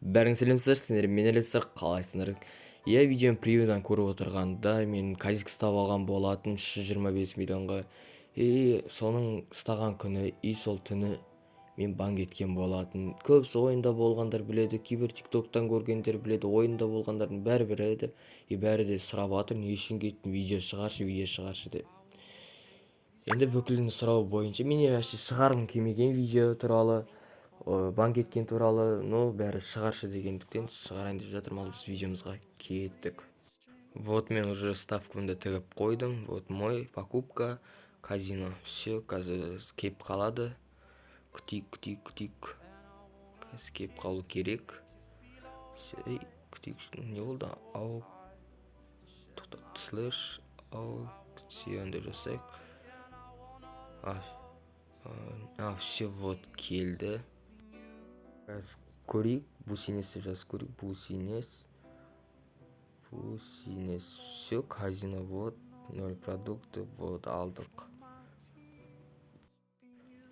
Бәрің сәлемсіздер, сіздер мен элестер қалайсыңдар? Иә, видеоның превьюдан көріп отырғанда мен казик ұстап алған болатын 325 миллионға. Соның ұстаған күні, сол түні мен банк еткен болатын. Көбісі ойында болғандар біледі, кейбір тиктоктан көргендер біледі, ойында болғандардың бәрі біледі. Бәрі де сұрап жатыр, не үшін кеттің, видео шығаршы деп. Енді бүкілін сұрау бойынша мен вообще шығарғым келмеген видео туралы, банк еткен туралы, бәрі шығаршы дегендіктен шығарайын деп жатырмын. Ал біз видеомызға кеттік. Вот мен уже ставкамды тігіп қойдым. Вот мой покупка казино. Все, қазір кеп қалады. Күтейік. Қазір кеп қалу керек. Күтейік. Не болды? Слэш аукцион деп жасайық. Все, вот келді. Қазір көрейік. Бусинес деп жазып көрейік. Бусинес. Все, казино, вот. 0 продукты, вот, алдық.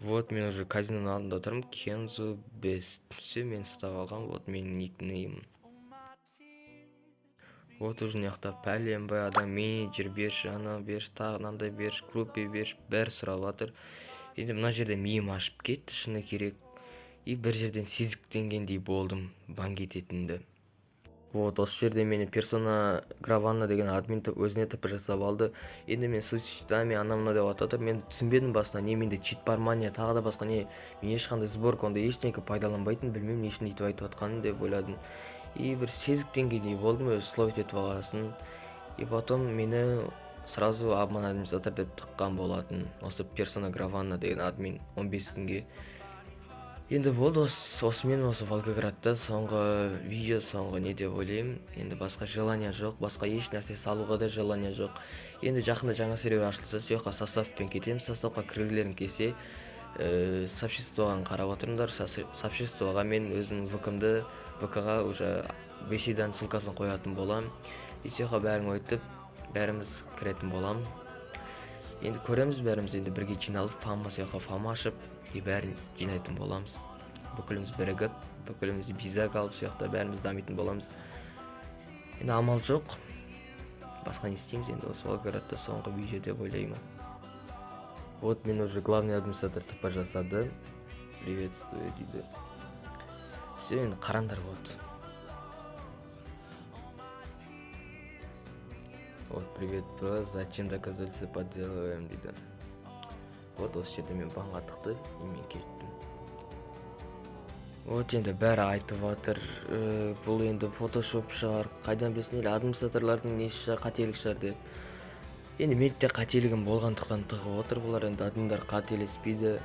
Вот, мен уже казиноның алдында тұрмын. Kenzo Best. Все, мен ұстап алған. Вот, менің никнеймім. Вот, уже мынаяқта пәлем бай адам, менеджер берші, ана берші, тағынандай берші, группе берші, бәрі сұрап жатыр. Енді мына жерде миым ашып кетті, шыны керек. Бір жерден сезіктенгендей болдым банк ететінді. Вот, осы жерде мені персона граванна деген админ өзіне тіпі жасап алды. Енді мен сычтами анамна деп ататыр. Мен түсінбедім басына, не менде чит бар ма, не тағы да басқа, не мен ешқандай сборка, онда ештеңке пайдаланбайтын, білмеймін, не үшін өйтіп айтып жатқанын деп ойладым. Бір сезіктенгендей болдым, өзі словить етіп алғасын. Потом мені сразу обман администратор деп тыққан болатын. Осы персона граванна деген админ 15 күнге. Енді болды, осымен осы Волгоградта соңғы видео, соңғы не деп ойлаймын. Енді басқа желание жоқ, басқа еш нәрсе салуға да желание жоқ. Енді жақында жаңа сервер ашылса, сояққа составпен кетемін. Составқа кіргілерін келсе, сообществоға қарап отырыңдар. Сообществоға мен өзім ВК-ға уже беседаның ссылкасын қоятын болам. Сояққа бәрін өйтіп, бәріміз кіретін болам. Енді көреміз бәріміз, енді бірге жиналып, сояққа фама ашып, бәрін жинайтын боламыз. Бүкіліміз бірігіп, бүкіліміз бизак алып, сояқта бәріміз дамитын боламыз. Енді амал жоқ. Басқа не істейміз, енді осы Волгоградта соңғы видео деп ойлаймын. Вот мен уже главный администратор тп жасады. Приветствую дейді. Все, енді қарандар вот. Вот, привет, бро, зачем доказательства подделываем дейді. Вот, осы жерде мен банға тықты, мен кеттім. Вот, енді бәрі айтып жатыр, бұл енді фотошоп шығар, қайдан білесің, администраторлардың несі шығар, қателік шығар деп. Енді менде қателігім болғандықтан тығып отыр, бұлар енді админдар қателеспейді.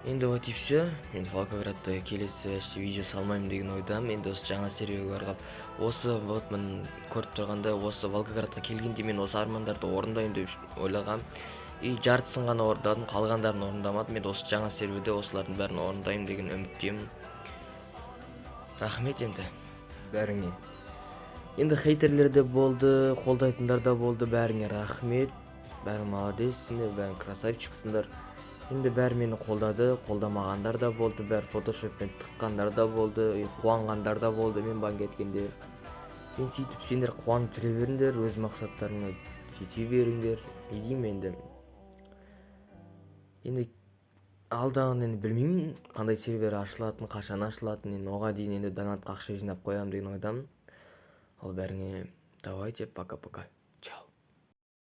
Енді вот и все. Енді Волгоградта келесі видео салмаймын деген ойдам. Енді осы жаңа серверге барғап, осы вот мен көріп тұрғанда, осы Волгоградқа келгенде мен осы армандарды орындайын деп ойлағам. Жартысын ғана орындадым, қалғандарын орындамадым. Мен осы жаңа серверде осылардың бәрін орындайым деген үміттемін. Рахмет енді бәріңе. Енді хейтерлер де болды, қолдайтындар да болды, бәріңе рахмет. Бәрің молодецсіңдер, бәрің красавчиксіңдер. Енді бәрі мені қолдады, қолдамағандар да болды, бәрі фотошоппен тыққандар да болды, қуанғандар да болды мен банк еткенде. Мен сөйтіп сендер қуанып жүре беріңдер, өз мақсаттарыңа жете беріңдер. Не деймін енді. Енді алдағын енді білмеймін, қандай сервер ашылатын, қашан ашылатын, енді оға дейін енді донатқа ақша жинап қоямын деген ойдамын. Ал бәріңе давайте, пока-пока.